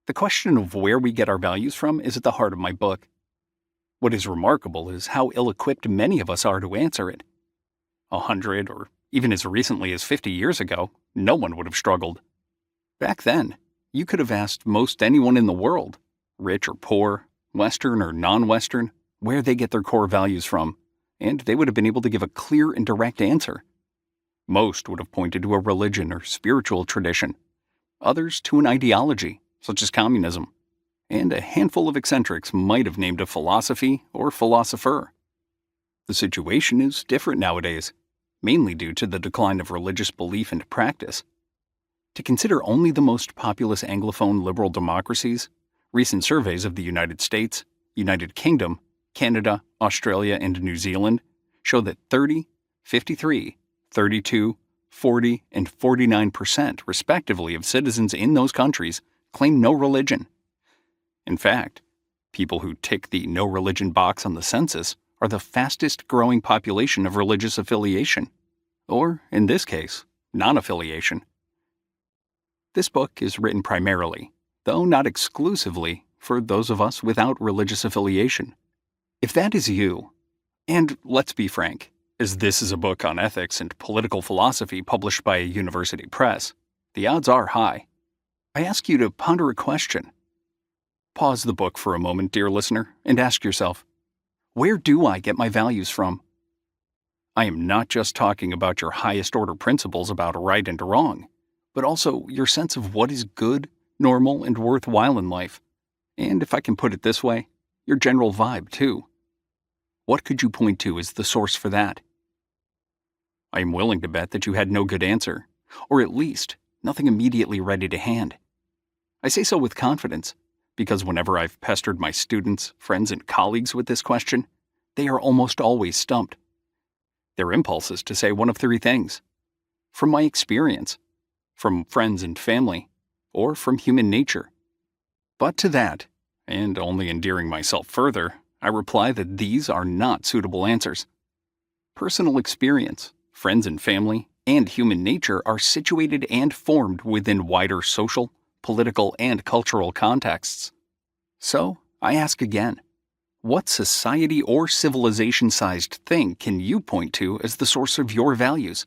The question of where we get our values from is at the heart of my book. What is remarkable is how ill-equipped many of us are to answer it. 100, or even as recently as 50 years ago, no one would have struggled. Back then, you could have asked most anyone in the world, rich or poor, Western or non-Western, where they get their core values from, and they would have been able to give a clear and direct answer. Most would have pointed to a religion or spiritual tradition, others to an ideology, such as communism, and a handful of eccentrics might have named a philosophy or philosopher. The situation is different nowadays, mainly due to the decline of religious belief and practice. To consider only the most populous Anglophone liberal democracies, recent surveys of the United States, United Kingdom, Canada, Australia, and New Zealand show that 30, 53, 32, 40, and 49% respectively of citizens in those countries claim no religion. In fact, people who tick the no religion box on the census are the fastest growing population of religious affiliation, or, in this case, non-affiliation. This book is written primarily, though not exclusively, for those of us without religious affiliation. If that is you, and let's be frank, as this is a book on ethics and political philosophy published by a university press, the odds are high. I ask you to ponder a question. Pause the book for a moment, dear listener, and ask yourself, where do I get my values from? I am not just talking about your highest order principles about right and wrong, but also your sense of what is good, normal, and worthwhile in life. And if I can put it this way, your general vibe too. What could you point to as the source for that? I am willing to bet that you had no good answer, or at least nothing immediately ready to hand. I say so with confidence, because whenever I've pestered my students, friends, and colleagues with this question, they are almost always stumped. Their impulse is to say one of three things: from my experience, from friends and family, or from human nature. But to that, and only endearing myself further, I reply that these are not suitable answers. Personal experience, friends and family, and human nature are situated and formed within wider social, political, and cultural contexts. So, I ask again, what society or civilization-sized thing can you point to as the source of your values?